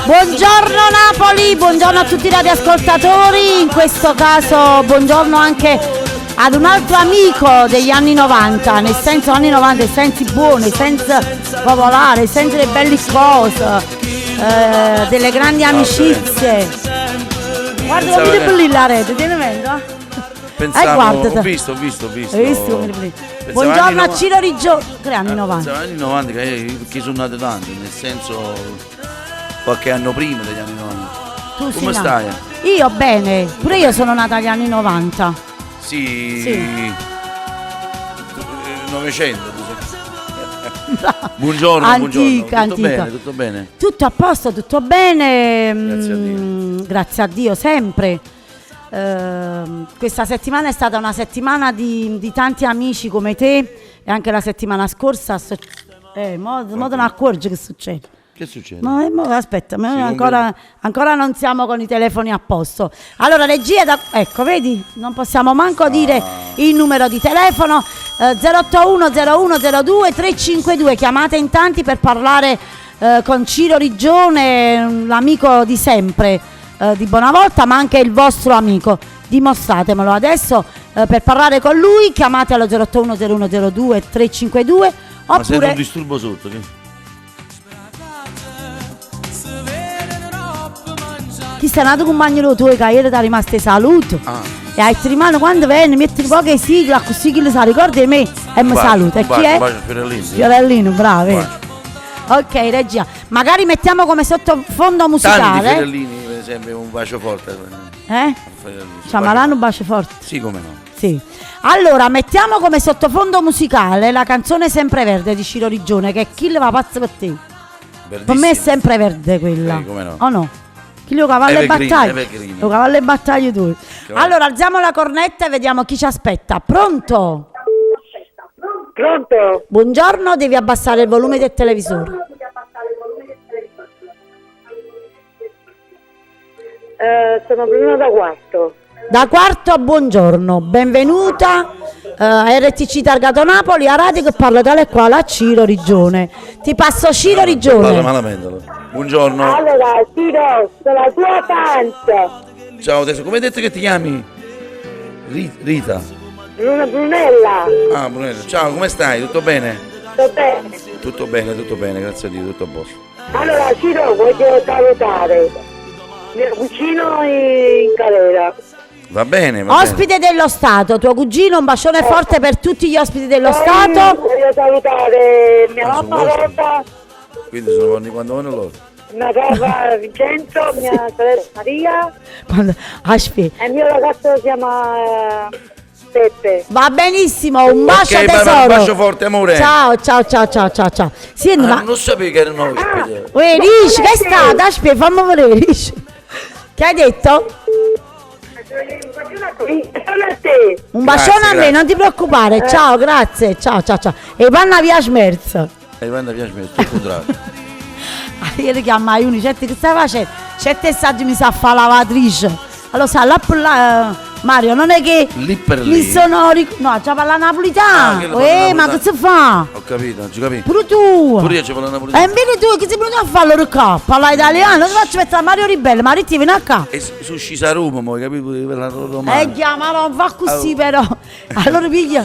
Buongiorno Napoli, buongiorno a tutti i radioascoltatori, in questo caso buongiorno anche ad un altro amico degli anni 90, nel senso anni 90, nel senso buono, nel senso popolare, nel senso delle belle cose, delle grandi amicizie. Guarda come è lì la rete, tieni vendo? Pensavo, ho visto. Hai visto? Buongiorno a Ciro Riggio, che anni 90. Pensavo anni 90 che sono nati tanti, nel senso qualche anno prima degli anni 90. Tu come stai? Io bene, pure io sono nata agli anni 90. Sì. 900. Buongiorno, antica. Tutto bene. Tutto a posto, tutto bene. Grazie a Dio. Grazie a Dio sempre. Questa settimana è stata una settimana di tanti amici come te, e anche la settimana scorsa mo non accorgi che succede. Che succede? Aspetta, ancora non siamo con i telefoni a posto. Allora regia, ecco vedi, non possiamo manco dire il numero di telefono, 081 0102 352, chiamate in tanti per parlare con Ciro Riggione, l'amico di sempre di Buonavolta, ma anche il vostro amico. Dimostratemelo adesso, per parlare con lui chiamate allo 081 0102 352 oppure... Ma sento un disturbo sotto che... Chi sta nato compagno tuo che ieri ti è rimasto saluto e hai rimane quando viene metti un po' che sigla così chi le sa ricorda di me e mi saluta. E chi è? Fiorellino, bravo. Ok regia, magari mettiamo come sottofondo musicale tanti Fiorellini, per esempio un bacio forte Ciamaranno un bacio forte, sì come no, sì. Allora mettiamo come sottofondo musicale la canzone Sempre Verde di Ciro Riggione, che chi le va pazzo per te. Per me è sempre verde quella, come no? O no? Chi lo cavallo e battaglia? Lo cavallo e battaglia tu. Allora alziamo la cornetta e vediamo chi ci aspetta. Pronto? Pronto? Buongiorno, devi abbassare il volume del televisore. Sono Bruno da Quarto. Da Quarto, buongiorno, benvenuta a RTC Targato Napoli, a radio che parla tale quale a Ciro Riggione. Ti passo Ciro Riggione. Buongiorno. Allora, Ciro, sono la tua panza. Ciao, adesso come hai detto che ti chiami? Rita. Brunella. Ah, Brunella, ciao, come stai? Tutto bene? Tutto bene? Tutto bene, grazie a Dio, tutto a posto. Allora, Ciro, voglio salutare mio cugino in galera. Va bene, ospite dello Stato, tuo cugino, un bacione forte per tutti gli ospiti dello Stato. Voglio salutare mia mamma Rosa. Quindi sono quando vanno loro. Mia papà Vincenzo, mia sorella Maria. Aspetta. E il mio ragazzo si chiama Peppe. Va benissimo, un bacio tesoro. Un bacio forte, amore. Ciao. Sì, ma non sapevo che erano noi. Rish, che è stata? Aspetta, fammi vedere, Rish. Che hai detto? Un bacione a me, non ti preoccupare. Ciao, grazie. Ciao. E panna via smerza. Tutto contrario. Io li chiamo Aiuni, certi che stai facendo? Certi assaggi mi sa fa lavatrice. Allora sa, Mario, non è che lì per mi lì. sono no, c'è la napolitana. Ma che si fa? Ho capito, non ci capito. Pure tu. Pure io c'è la napolitana. E invece tu che sei venuto a farlo qua? Parla italiano, non ti faccio mettere Mario Ribelle, Maritti vieni a qua. E su scisa a Roma, mo, capito? Per la romana. Ma non va così però. Allora piglia.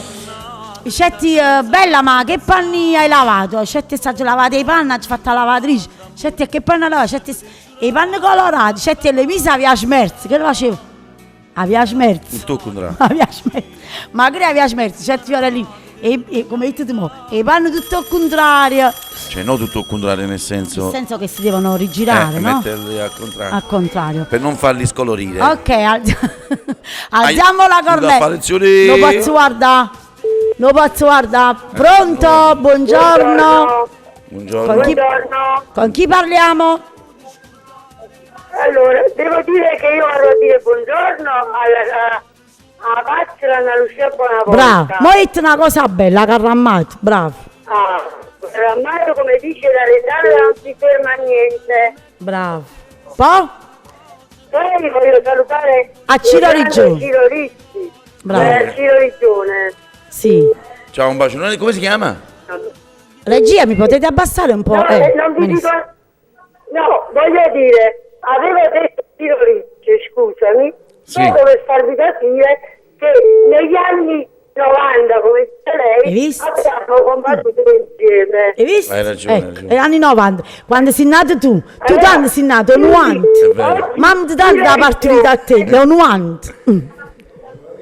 Scetti, bella, ma che panni hai lavato? Scetti assaggi lavate i panni, ci fatta la lavatrice. Scetti che panni hai lavato? Scetti i panni colorati, scetti le mise a via Schmerz, che lo facevo? A via Schmerz. Tutto contrario. A via Schmerz. Magari a via Schmerz, scetti fiorellini. E come hai detto tu, i panni tutto al contrario. Cioè no tutto al contrario nel senso... Nel senso che si devono rigirare, no? Metterli al contrario. Al contrario. Per non farli scolorire. Ok, alziamo la cornetta. Lo posso guardare. Pronto? Buongiorno. Con chi parliamo? Allora, devo dire che io vado a dire buongiorno alla Pazzola, alla Lucia Buonavolta. Bravo, mo' hai detto una cosa bella, Carrammato, bravo. Carrammato, come dice l'Alessandra, non si ferma a niente. Bravo. Poi voglio salutare a Ciro Riggione. Ciro Riggione. Sì. Ciao, un bacio. Come si chiama? Regia, mi potete abbassare un po'? No, non vi dico... No, voglio dire, avevo detto Ciro Ricci, scusami, Sì. dopo per farvi capire che negli anni 90, come dice Hai lei, visto? abbiamo combattuto insieme. Hai visto? Hai ragione, Ecco, hai ragione. negli anni 90, quando sei nato tu Allora, quando sei nato? 90. È vero. Mamma ti dà da partorita a te, le 90.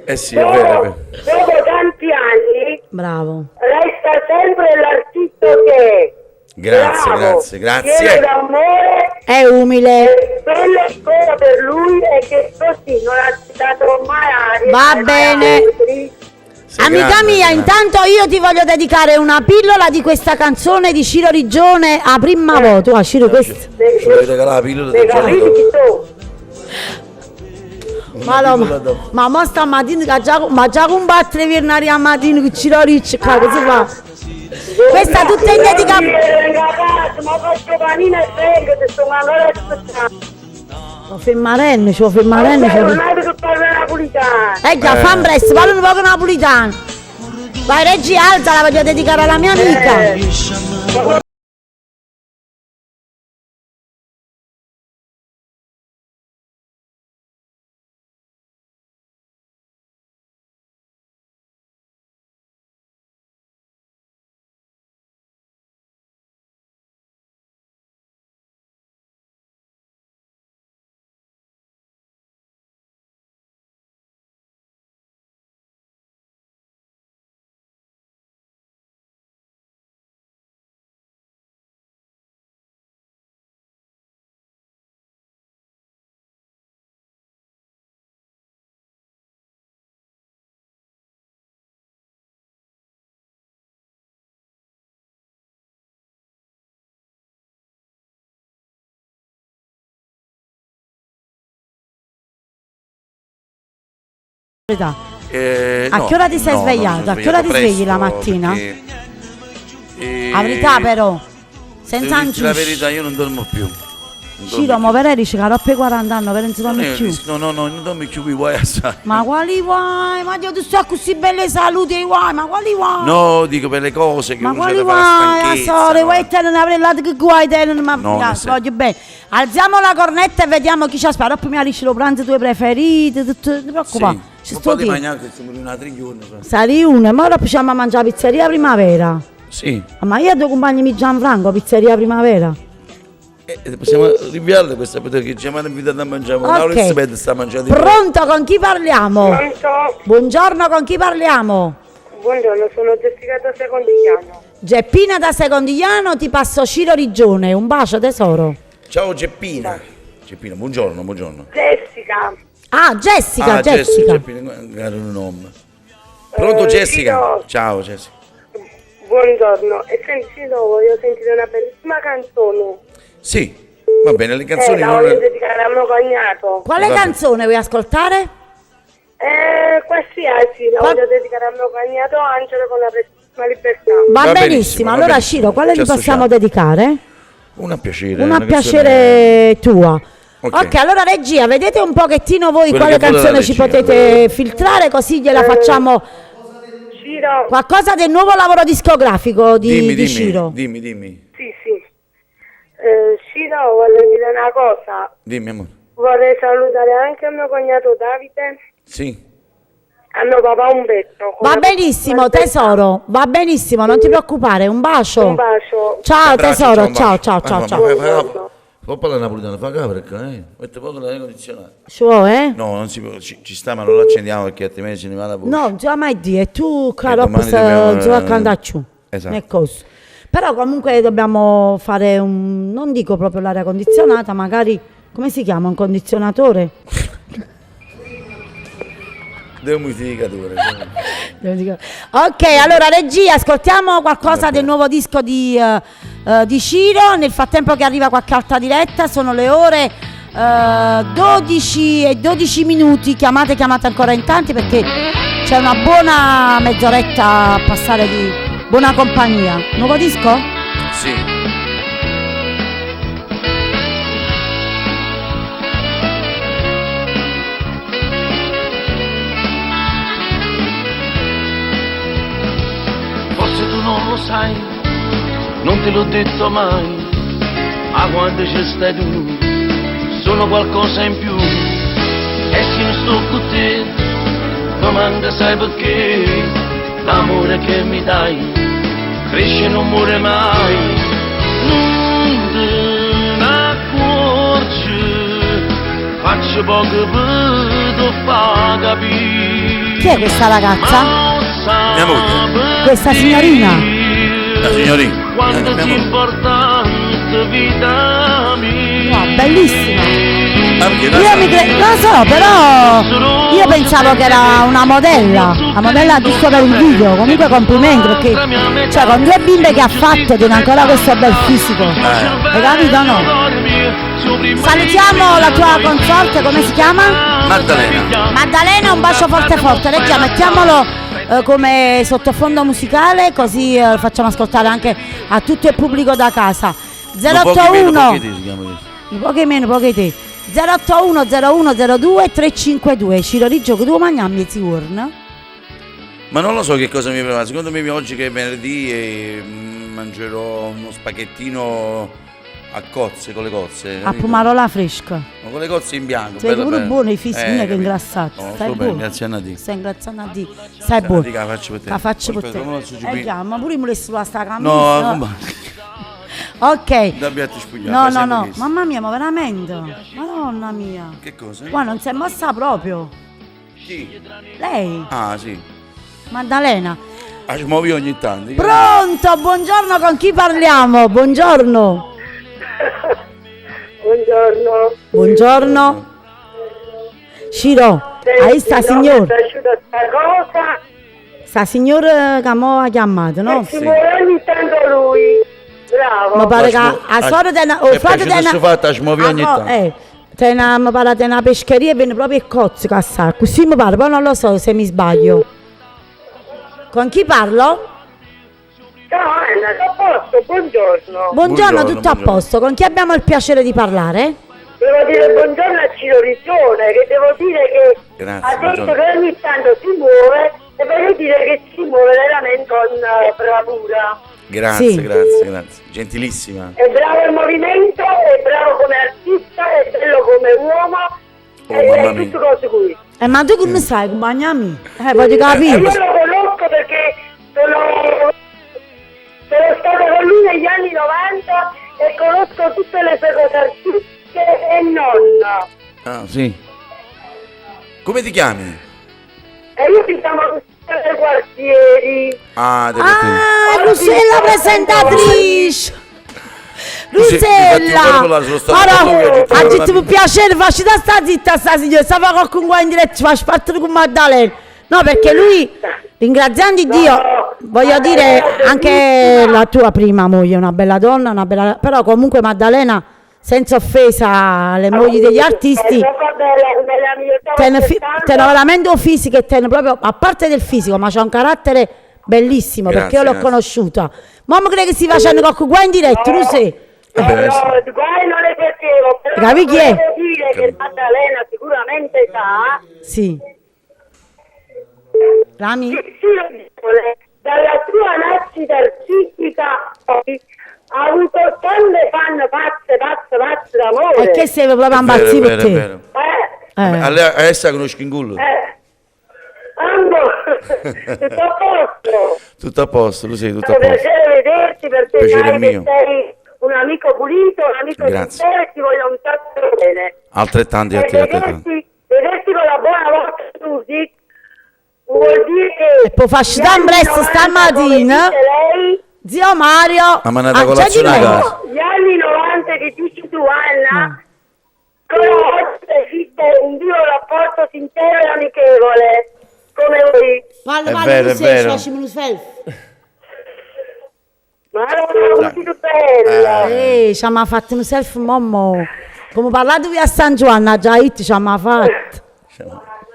Eh sì, è vero, è vero. Dopo tanti anni Bravo. resta sempre l'artista che è. Grazie, Bravo, grazie, grazie. pieno d'amore, È umile. quello ancora per lui è che così non ha dato mai aria. Va mai bene. altri. Sei Amica grande, mia, grande. intanto io ti voglio dedicare una pillola di questa canzone di Ciro Rigione a prima volta. Ah, Ciro, questo. Ci vuoi regalare la pillola Le del giorno dopo? capisci tu? Ma mo stamattina che già combattere viene a mattina che Ciro Ricci, cosa si fa? Questa tutta in dedica. Ma faccio panino e vengo, ti sto ancora aspettando. Lo fermarenne, ci vuoi fermarenne. Non hai che parlare napolitano. Già, fan presto, parlo un po' napolitano. Vai Reggi, alza, la voglio dedicare alla mia amica. A No, che ora ti sei no, svegliato? non A sono che ora ti svegliato svegli la presto, mattina? perché, La verità però, senza devo dirti la anciusci. verità, io non dormo più. Ciro, ma per dice che dopo i 40 anni per non si dorme più. No, non dormi più, qui vuoi assai. Ma quali guai? Ma io tu stai così belle salute i guai, ma quali guai? No, dico per le cose che Ma uno c'è quali da fare la guai? stanchezza. Sole, no? vuoi te ne avrei lato che guai te ma No, no, nel senso- voglio bene. Alziamo la cornetta e vediamo chi ci aspetta. Dopo mi arrivi lo pranzo tue preferite, tutto, non ti preoccupare. Ci Sì, sto un po' di io. mangiare che siamo in una triglione. Sali una, ma ora possiamo mangiare pizzeria primavera. Sì, Ma io e due compagni mi Gianfranco, pizzeria primavera. possiamo rinviarle questa perché ci hanno invitato a mangiare. Ok. Laura Elisabetta sta mangiando. Pronto, con chi parliamo? Pronto? Buongiorno, con chi parliamo? Buongiorno, sono Jessica da Secondigliano. Geppina da Secondigliano, ti passo Ciro Rigione. Un bacio tesoro. Ciao Geppina. Geppina, buongiorno, buongiorno. Jessica. Ah, Jessica, Jessica. Geppina, caro nome. Pronto Jessica? Ciro. Ciao Jessica. Buongiorno. E senti, voglio sentire una bellissima canzone. Sì, va bene, le canzoni la non... voglio dedicare a mio cognato. Quale Vabbè. canzone vuoi ascoltare? Qualsiasi, la Qua- voglio dedicare a mio cognato Angelo con la prestissima libertà. Va, Va benissimo. benissimo, va Allora benissimo. Ciro, quale Ci gli possiamo associamo. dedicare? Una piacere. Una canzone- piacere tua. Ok. Ok, allora regia, vedete un pochettino voi Quello quale che vuole la canzone ci regia. potete filtrare, così gliela facciamo. Ciro, Qualcosa del nuovo lavoro discografico Dimmi, di Ciro. dimmi. sì. Ciro, voglio dire una cosa. Dimmi, amore. Vorrei salutare anche mio cognato Davide, Sì. a mio papà Umberto. con Va la benissimo, prestissima tesoro, va benissimo, non ti preoccupare, un bacio. Un bacio. Ciao Abbraccio, tesoro, un ciao, bacio. ciao, ciao, Ma ciao. Buongiorno. Può parlare napolitano, fa perché, mette poco l'aria condizionata. Ci vuoi, eh? No, non si può, ci sta, ma non lo accendiamo perché altrimenti ce ne va la voce. No, non già mai dire, tu caro domani posso dobbiamo, andare giù. esatto. Nel coso. Però comunque dobbiamo fare non dico proprio l'aria condizionata, magari, come si chiama, un condizionatore? Dehumidificatore. Ok, allora regia, ascoltiamo qualcosa del nuovo disco di Ciro. Nel frattempo che arriva qualche altra diretta, sono le ore 12 e 12 minuti. Chiamate ancora in tanti perché c'è una buona mezz'oretta a passare di buona compagnia. Nuovo disco? Sì. Forse tu non lo sai, non te l'ho detto mai, a quando ci stai tu, sono qualcosa in più, e se non sto con te, mi manca sai perché, l'amore che mi dai, cresce e non muore mai, non te ne accorgi, faccio poco per te fa capire. Chi è questa ragazza? Mia moglie. Questa signorina? La signorina. Quanto Mia sia moglie. importante vita mia. Wow, bellissima. Ah, perché Lo so, però io pensavo che era una modella, la modella giusto per il video. Comunque complimenti, perché cioè con due bimbe che ha fatto tiene ancora questo bel fisico. Hai capito o no? Salutiamo la tua consorte, come si chiama? Maddalena. Maddalena, un bacio forte forte. Reggia, mettiamolo come sottofondo musicale, così lo facciamo ascoltare anche a tutto il pubblico da casa. 081 si chiama questo. poche meno, poche te. 081 0102 352. Ciro Riggio, che tu mangiami si urna? Ma non lo so che cosa mi prepara. Secondo me oggi che è venerdì mangerò uno spaghettino a cozze, con le cozze. A capito? pomarola fresca. Ma con le cozze in bianco. Sei bello, pure bello. buono, i fisi, non è che capito. ingrassato. No, Stai sto bene, buono. grazie a Nadia. Stai ingraziando a Dio. Stai buono. Nadia, la faccio per te. La faccio per Aspetta, te. come la sushi Ma pure mi volessi sulla sta camisa. No, come? Ok. Dobbiamo spugliare. No, fai no, sempre no. questo. Mamma mia, ma veramente. Madonna mia. Che cosa? Qua non si è mossa proprio. Chi? Lei, Ah, sì. Maddalena. Ah, ci muovi ogni tanto. Pronto, buongiorno, con chi parliamo? Buongiorno. Buongiorno. Buongiorno. Ciro, hai sta Non mi signora? è piaciuta sta cosa. Sta signora che mo ha chiamato, no? Ci vuole ogni tanto lui. Bravo. Mi pare che Ma a suora di una... è piaciuto fatto, ci muovi ogni tanto. Mi pare di una pescheria e viene proprio il cozzo che assai. Così mi pare, poi non lo so se mi sbaglio. Con chi parlo? Ciao Anna, a posto, buongiorno. Buongiorno, tutto a buongiorno. posto. Con chi abbiamo il piacere di parlare? Devo dire buongiorno a Ciro Rigione, che devo dire che Grazie, ha detto buongiorno. che ogni tanto si muove e voglio dire che si muove veramente con bravura. Grazie, Sì. grazie. Gentilissima. È bravo il movimento, è bravo come artista, è bello come uomo, Oh, e mamma è mia. tutte cose qui. Ma tu come sai, compagnami? Voglio E capire. io lo conosco perché sono stata con lui negli anni 90 e conosco tutte le sue cose artistiche e non. Ah, sì. Come ti chiami? E io mi chiamo Lucia dei Quartieri. Ah, devo Ah, Lucella presentatrice! Sì, infatti, Lucella! guarda, sono stato Ora, con lui, ho detto, ha guarda, detto per piacere, facci da sta zitta sta signora, stava qualcuno qua in diretta, ci fa spartire con Maddalena. No, perché lui, ringraziando Dio, voglio dire, anche la tua prima moglie è una bella donna, però comunque Maddalena, senza offesa alle mogli degli artisti, tiene veramente un fisico e tiene proprio, a parte del fisico, ma c'ha un carattere bellissimo, Grazie, perché io l'ho grazie. conosciuta. Ma mi crede che si facendo qualcuno qua in diretta, tu sei? No, guai non le piacevo, però Capi chi è? volevo dire che Maddalena sicuramente sa, Sì. Rami? dalla tua nascita artistica poi ha avuto tante fan pazze d'amore. E che sei proprio È impazzito per vero, è te? vero. Eh, A lei a essa conosci in gullo? tutto a posto. Tutto a posto, lo sei, tutto È a un posto. piacere vederti perché Piacere sai mio. che sei un amico pulito, un amico Grazie. sincero e ti voglio un sacco bene. Altrettanti a E te, altrettanti. vederti con la buona vostra music vuol dire che E poi faccio da presto stamattina. come dice lei, Zio Mario. Ha mandato ah, colazione già di a me. casa. gli anni 90 che dici tu Anna, con oggi esiste un vivo rapporto sincero e amichevole, come voi. Parla, È parla, vero, tu è sei, vero. facciamo uno selfie. Ma non è più bella. Ci abbiamo fatto un selfie, mamma. Come parlate qui a San Giovanni, già ci abbiamo fatto.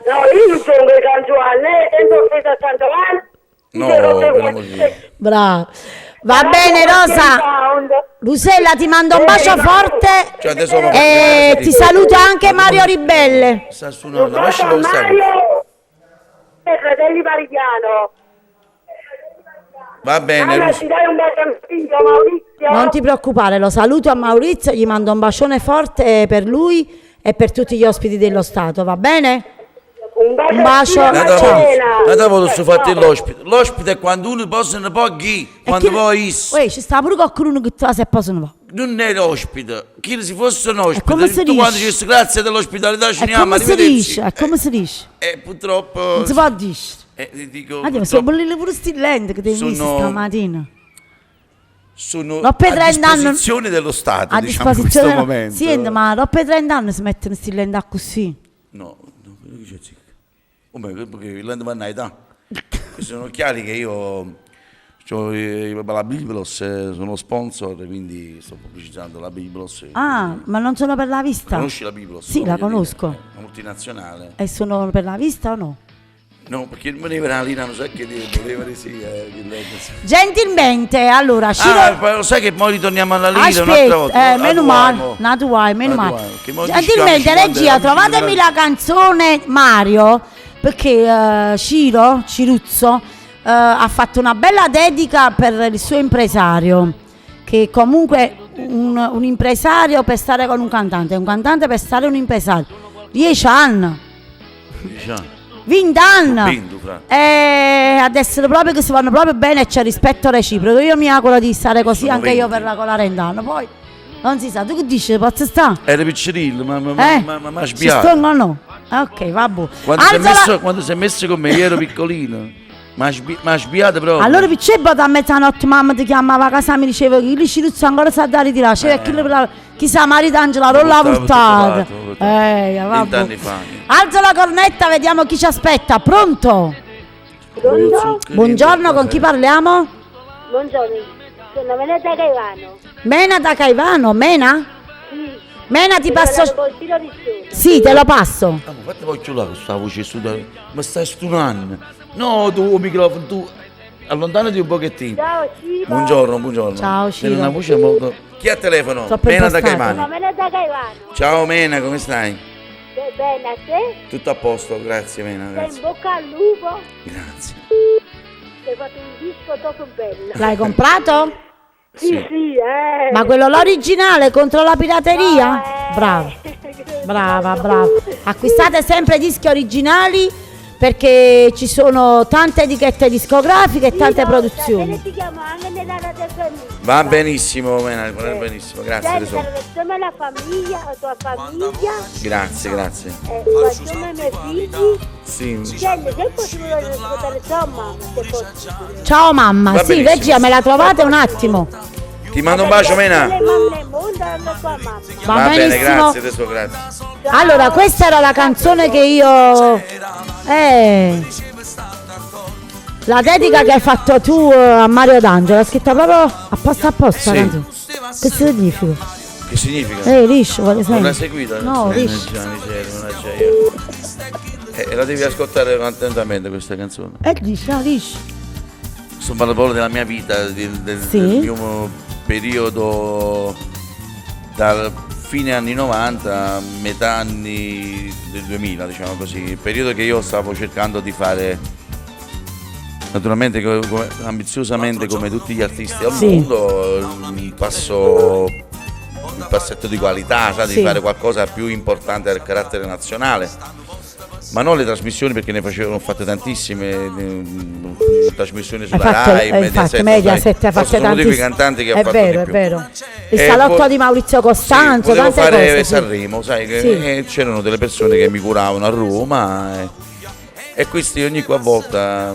No, io non sono di San Giovanni, sempre offesa a San Giovanni. No, Dice cose per l'amor come- di Dio. Bravo. Va bene, Rosa. Lucella, ti mando un bacio forte. Cioè, adesso non E ti saluta anche Mario Ribelle. Sta suonando, lascialo stare. Mario e Fratelli Parigliano. Va bene, Allora ti dai un bacio al figlio Maurizio? Non ti preoccupare, lo saluto a Maurizio, gli mando un bacione forte per lui e per tutti gli ospiti dello Stato, va bene? Un bacio, Un bacio. al figlio Ciao. Maddalena. Nada posso fare l'ospite. L'ospite è quando uno possa ne poghi, quando vuoi isso. Uè, ci sta pure qualcuno che tu se possono va. Non è l'ospite. Chi se fosse un ospite, come si tu quando dice? dici grazie dell'ospitalità ci È andiamo, come si arrivederci. dice, è come si dice. E purtroppo... Non si può dire. ti dico, Ah, sono purtroppo bollite pure sti lenti che ti hai visto Sono- stamattina. sono Non per a 30 anni- disposizione dello Stato, A diciamo, in questo disposizione. momento. Senti, ma dopo 30 anni si mettono sti lenti così. No, quello che c'è zicca. Perché il vanno età. Sono chiari che io c'ho la Biblos, sono sponsor, quindi sto pubblicizzando la Biblos. Ah, ma non sono per la vista? Conosci la Biblos? Sì, no, la voglio conosco. dire, è una multinazionale. E sono per la vista o no? No, perché il moneva lì non sa che dire, voleva dire sì. Gentilmente, allora, Ciro... Ah, poi lo sai che poi ritorniamo alla lira un'altra Aspetta, volta. meno male, nato guai, meno Nato male. guai, che mo Gentilmente, diciamo 50 regia, amici trovatemi di la canzone Mario, perché Ciruzzo ha fatto una bella dedica per il suo impresario, che comunque un impresario per stare con un cantante per stare un impresario. 10 anni, Diciamo. 20 anni. Vinto, fra. E ad essere proprio che si vanno proprio bene e c'è rispetto reciproco. Io mi auguro di stare così Sono anche io 20. per la Colarendano. Poi non si sa, tu che dici? Posso stare? Era piccerino, ma Ci sbiato. sto o no? Ok, vabbè. Quando si è messo con me, io ero piccolino. Ma sbiato proprio. Allora perché a mezzanotte mamma ti chiamava a casa e mi diceva che il Ciruzzo ancora sa da ritirare, chissà Maritangela non l'ha portata. Vabbè. Vabbè. Anni fa. Alzo la cornetta, vediamo chi ci aspetta. Pronto? Pronto? Buongiorno, con chi parliamo? Buongiorno, sono Mena da Caivano. Mena da Caivano, Mena? Sì, Mena ti passo... col tiro di studio. Sì, te lo passo. Ah, ma fate poi là questa voce sudare. Ma stai stunando. No, tu il microfono, tu. Allontanati un pochettino. Ciao Ciro. Buongiorno. Ciao, Ciro. Tiene una voce molto. Chi ha il telefono? Sto per Mena da impostare. Sono Caivano. Mena da Caivano. Ciao Mena, come stai? Bene, a te? Tutto a posto, grazie Mena, Sei in grazie. bocca al lupo. Grazie. Hai fatto un disco troppo bello. L'hai comprato? Sì, Ma quello l'originale contro la pirateria? Brava. Brava. Acquistate sempre dischi originali perché ci sono tante etichette discografiche e tante produzioni. Ti chiamo anche nella radio famiglia. Va benissimo Mena, va benissimo, grazie tesoro. Salutiamo la famiglia, la tua famiglia, Grazie. facciamo i miei figli. Sì. Senti, se possiamo ascoltare tua mamma, se possibile. Ciao mamma, Va sì, benissimo. regia, me la trovate un attimo. Ti mando un bacio Mena. Le mamme mondo alla tua mamma. Va bene, benissimo. grazie tesoro, grazie. Allora, questa era la canzone che io... La dedica che hai fatto tu a Mario D'Angelo, l'ha scritta proprio apposta la Sì. canzone. Che significa? Che significa? Liscio, vuole Non l'hai sempre. seguita? No, liscio. Mannaggia io. La devi ascoltare attentamente questa canzone. Liscio, liscio. Sto parlando proprio della mia vita, Sì. del mio periodo dal fine anni 90, metà anni del 2000, diciamo così. Il periodo che io stavo cercando di fare, naturalmente ambiziosamente come tutti gli artisti al Sì. mondo, un passetto di qualità, sai, Sì. di fare qualcosa più importante del carattere nazionale. Ma non le trasmissioni, perché ne ho fatte tantissime trasmissioni sulla Rai, infatti, Mediaset ha fatto sono uno dei tantissime. cantanti che ha È fatto vero, di è più. vero. Il E salotto poi- di Maurizio Costanzo, sì, volevo tante fare cose. Sì. Sanremo, sai, Sì. e c'erano delle persone che mi curavano a Roma e questi ogni qualvolta,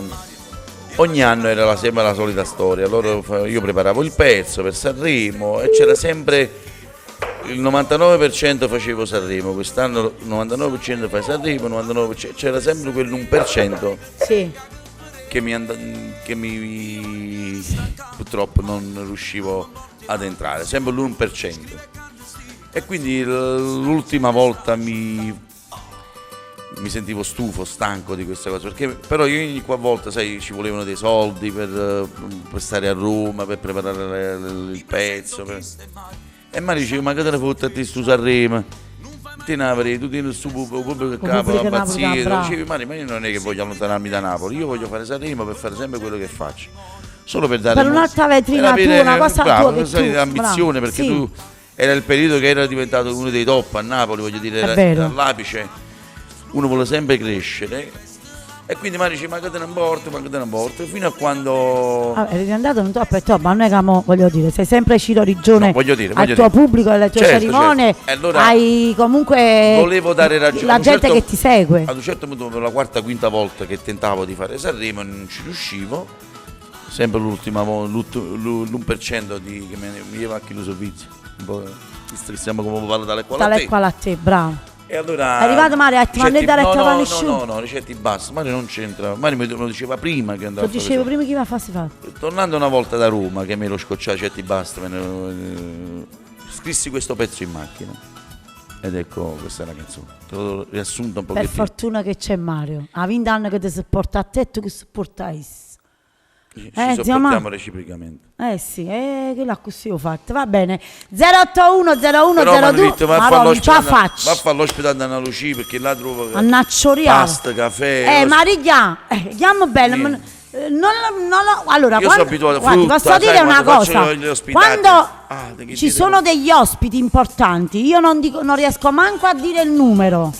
ogni anno era sempre la solita storia. Allora io preparavo il pezzo per Sanremo e c'era sempre il 99% facevo Sanremo, quest'anno il 99% fai Sanremo, 99%, c'era sempre quell'1% Sì. che purtroppo non riuscivo ad entrare, sempre l'1%. E quindi l'ultima volta mi sentivo stufo, stanco di questa cosa, perché però io ogni volta, sai, ci volevano dei soldi per stare a Roma, per preparare il pezzo. E mi dicevo, ma che te ne fotte a te stu Sanremo? Tu tieni il suo pubblico che capo, pubblico la Napoli, pazzia. bravo. Dicevi, ma io non è che voglio allontanarmi da Napoli, io voglio fare Sanremo per fare sempre quello che faccio. solo per dare Per un'altra vetrina per tua, avere- una cosa bravo, tua che sai, tu- ambizione, bravo, perché sì. tu era il periodo che era diventato uno dei top a Napoli, voglio dire, È vero. all'apice. Uno vuole sempre crescere e quindi magari dice ma che te ne importa, fino a quando Ah, eri andato non troppo e troppo, ma noi che voglio dire, sei sempre Ciro Rigione No, voglio dire, al tuo dire. pubblico e alle tue Certo, cerimonie, certo. E allora hai comunque volevo dare ragione la ad un gente certo- che ti segue. Ad un certo punto, per la quarta, quinta volta che tentavo di fare Sanremo, non ci riuscivo. Sempre l'ultima volta, l'1% che mi aveva anche lo servizio. Un po', visto che siamo come parlando dalle quale Tale e quale a te, bravo. E allora. È arrivato Mario, ha detto, ma ne dare trovare nessuno. No, ricetti basta. Mario non c'entra. Mario me lo diceva prima che andava Lo dicevo prima che mi farsi fare. Tornando una volta da Roma, che mi ero scocciato, ricetti basta, scrissi questo pezzo in macchina. Ed ecco, questa è la canzone. Te l'ho riassunto un Per pochettino. fortuna che c'è Mario. A 20 anni che ti supporta a te e tu che supportai. Ci zio sopportiamo Mario. reciprocamente. Sì, che l'ha così ho fatto. Va bene. 081 01 Però mi hanno 02. detto, va a Ma fare non l'ospite fa va a faccia. fare l'ospite ad Anna Lucia, perché là trovo che Annaccioriamo. pasta, caffè. Maria, chiamo bene. Niente. Allora, Io sono abituato a guardi, frutta, posso sai, dire una quando faccio cosa? gli ospitati. Quando Ah, che ci dite sono voi? degli ospiti importanti, io non riesco manco a dire il numero.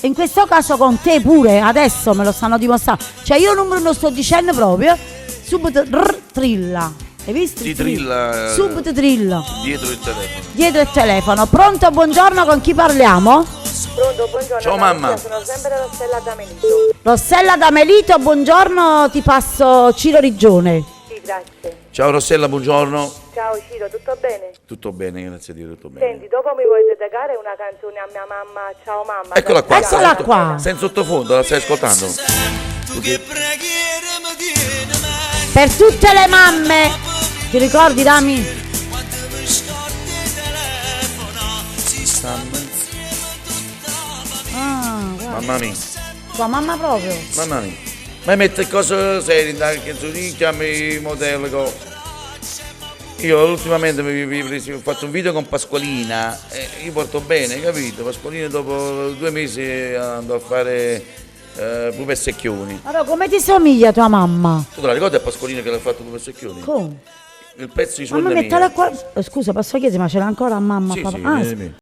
In questo caso con te pure, adesso me lo stanno dimostrando. Cioè io il numero non sto dicendo proprio, subito trilla. Hai visto? Si trilla, Subito trilla. dietro il telefono. Dietro il telefono. Pronto, buongiorno, con chi parliamo? Pronto, buongiorno. Ciao, Maria, mamma. Sono sempre Rossella da Melito. Rossella da Melito, buongiorno, ti passo Ciro Rigione. Sì, grazie. Ciao Rossella, buongiorno. Ciao Ciro, tutto bene? Tutto bene, grazie a Dio, tutto bene. Senti, dopo mi vuoi dedicare una canzone a mia mamma? Ciao mamma. Eccola qua. Eccola stai qua. Stai in sottofondo, la stai ascoltando? Per tutte le mamme, ti ricordi Dami? Ah, guarda, Mamma mia, tua mamma proprio. mamma mia. Ma mette cose serie, dai, canzoni, chiami modello, cose. Io ultimamente ho fatto un video con Pasqualina e io porto bene, capito? Pasqualina dopo 2 mesi andò a fare Pupe Secchioni. Allora, come ti somiglia tua mamma? Tu te la ricordi a Pasqualina che l'ha fatto Pupe Secchioni? Come? Il pezzo di suona Mamma mia. mettela qua. Scusa, posso chiedere, ma ce l'ha ancora a mamma? Sì, papà? sì, Ah, vieni.